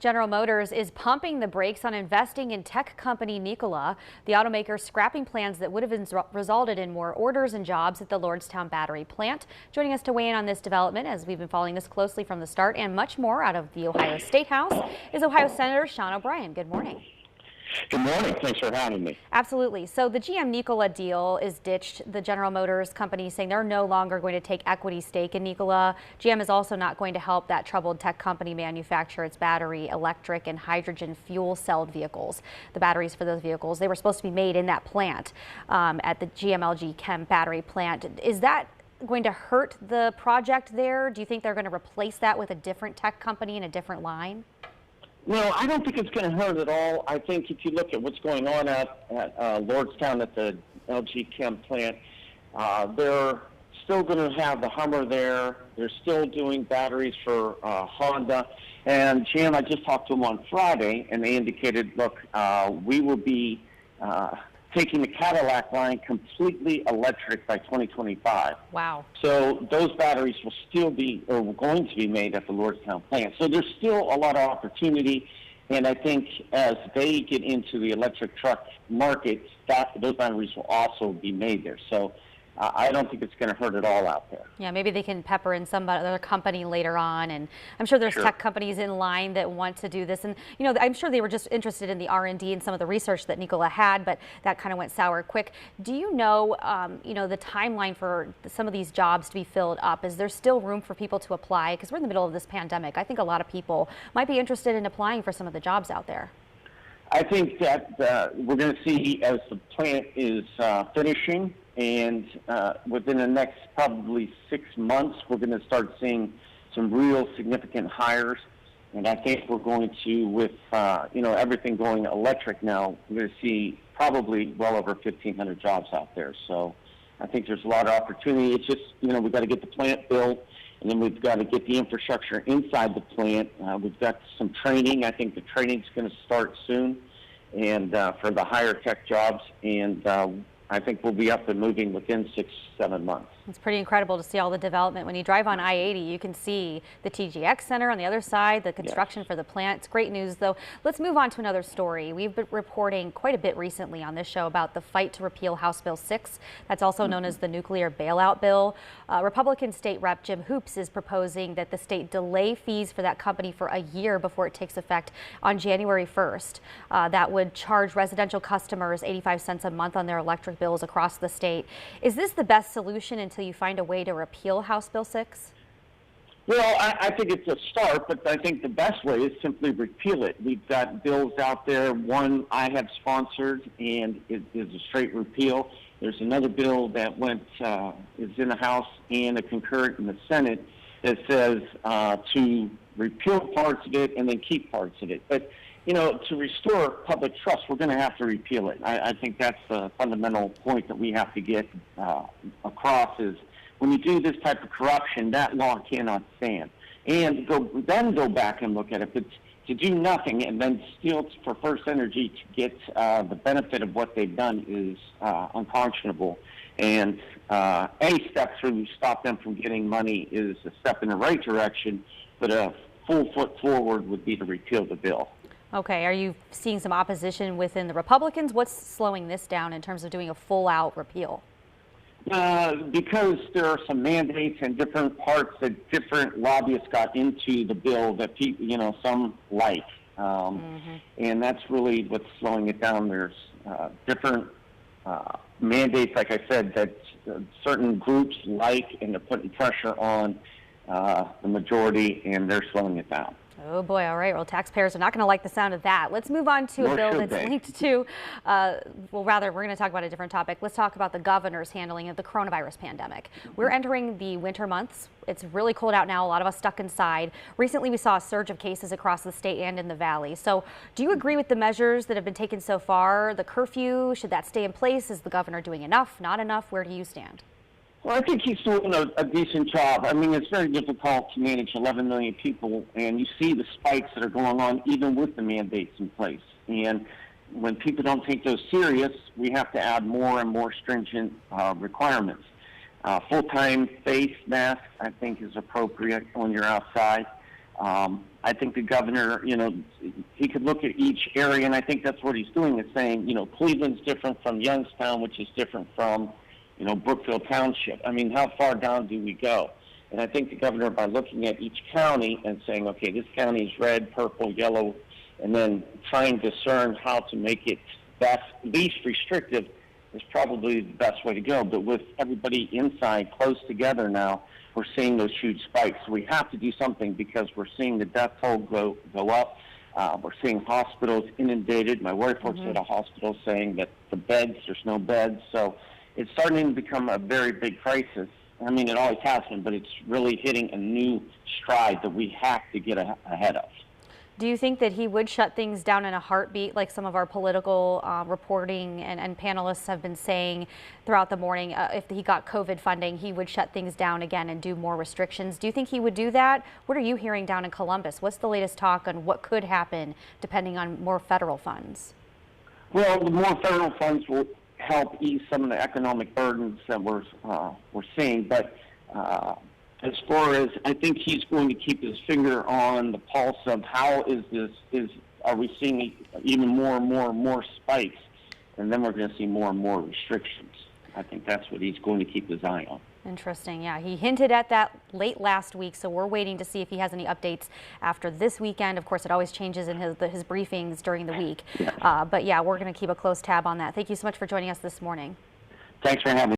General Motors is pumping the brakes on investing in tech company Nikola. The automaker scrapping plans that would have resulted in more orders and jobs at the Lordstown battery plant. Joining us to weigh in on this development, as we've been following this closely from the start, and much more out of the Ohio State House, is Ohio Senator Sean O'Brien. Good morning. Good morning. Thanks for having me. Absolutely. So the GM Nikola deal is ditched. The General Motors company saying they're no longer going to take equity stake in Nikola. GM is also not going to help that troubled tech company manufacture its battery, electric, and hydrogen fuel cell vehicles. The batteries for those vehicles, they were supposed to be made in that plant at the GMLG Chem battery plant. Is that going to hurt the project there? Do you think they're going to replace that with a different tech company and a different line? No, I don't think it's going to hurt at all. I think if you look at what's going on at Lordstown at the LG Chem plant, they're still going to have the Hummer there. They're still doing batteries for Honda. And GM, I just talked to them on Friday, and they indicated, look, we will be taking the Cadillac line completely electric by 2025. Wow. So those batteries will still be, or going to be made at the Lordstown plant. So there's still a lot of opportunity, and I think as they get into the electric truck market, those batteries will also be made there. So I don't think it's going to hurt at all out there. Yeah, maybe they can pepper in some other company later on, and I'm sure there's tech companies in line that want to do this. And you know, I'm sure they were just interested in the R&D and some of the research that Nikola had, but that kind of went sour quick. Do you know, the timeline for some of these jobs to be filled up? Is there still room for people to apply? Because we're in the middle of this pandemic. I think a lot of people might be interested in applying for some of the jobs out there. I think that we're going to see as the plant is finishing, and within the next probably 6 months, we're going to start seeing some real significant hires. And I think we're going to, with everything going electric now, we're going to see probably well over 1,500 jobs out there. So I think there's a lot of opportunity. It's just, we've got to get the plant built, and then we've got to get the infrastructure inside the plant. We've got some training. I think the training's going to start soon, and for the higher tech jobs, and I think we'll be up and moving within 6-7 months. It's pretty incredible to see all the development. When you drive on I-80, you can see the TGX Center on the other side, the construction for the plant. It's great news, though. Let's move on to another story. We've been reporting quite a bit recently on this show about the fight to repeal House Bill 6. That's also known as the nuclear bailout bill. Republican State Rep Jim Hoops is proposing that the state delay fees for that company for a year before it takes effect on January 1st. That would charge residential customers 85 cents a month on their electric bills across the state. Is this the best solution until you find a way to repeal House Bill 6? Well, I think it's a start, but I think the best way is simply repeal it. We've got bills out there. One I have sponsored, and it is a straight repeal. There's another bill that is in the House and a concurrent in the Senate that says to repeal parts of it and then keep parts of it. But to restore public trust, we're going to have to repeal it. I think that's the fundamental point that we have to get across is when you do this type of corruption, that law cannot stand. And then go back and look at it. But to do nothing and then steal for First Energy to get the benefit of what they've done is unconscionable. And a step through stop them from getting money is a step in the right direction, but a full foot forward would be to repeal the bill. Okay, are you seeing some opposition within the Republicans? What's slowing this down in terms of doing a full-out repeal? Because there are some mandates and different parts that different lobbyists got into the bill that people, some like, and that's really what's slowing it down. There's different mandates, like I said, that certain groups like, and they're putting pressure on the majority, and they're slowing it down. Oh boy, all right. Well, taxpayers are not going to like the sound of that. Let's move on to a bill that's linked to, we're going to talk about a different topic. Let's talk about the governor's handling of the coronavirus pandemic. We're entering the winter months. It's really cold out now. A lot of us stuck inside. Recently, we saw a surge of cases across the state and in the valley. So do you agree with the measures that have been taken so far? The curfew, should that stay in place? Is the governor doing enough, not enough? Where do you stand? Well, I think he's doing a decent job. I mean, it's very difficult to manage 11 million people, and you see the spikes that are going on even with the mandates in place. And when people don't take those serious, we have to add more and more stringent requirements. Full-time face mask, I think, is appropriate when you're outside. I think the governor, he could look at each area, and I think that's what he's doing, is saying, Cleveland's different from Youngstown, which is different from, Brookfield Township. I mean, how far down do we go? And I think the governor, by looking at each county and saying, okay, this county is red, purple, yellow, and then trying to discern how to make it least restrictive is probably the best way to go. But with everybody inside close together now, we're seeing those huge spikes. So we have to do something, because we're seeing the death toll go up. We're seeing hospitals inundated. My wife works at a hospital saying that there's no beds. So it's starting to become a very big crisis. I mean, it always has been, but it's really hitting a new stride that we have to get ahead of. Do you think that he would shut things down in a heartbeat, like some of our political reporting and panelists have been saying throughout the morning? If he got COVID funding, he would shut things down again and do more restrictions. Do you think he would do that? What are you hearing down in Columbus? What's the latest talk on what could happen depending on more federal funds? Well, the more federal funds will help ease some of the economic burdens that we're seeing, but as far as, I think he's going to keep his finger on the pulse of how are we seeing even more and more and more spikes, and then we're going to see more and more restrictions. I think that's what he's going to keep his eye on. Interesting. Yeah, he hinted at that late last week, so we're waiting to see if he has any updates after this weekend. Of course, it always changes in his briefings during the week. But yeah, we're going to keep a close tab on that. Thank you so much for joining us this morning. Thanks for having me.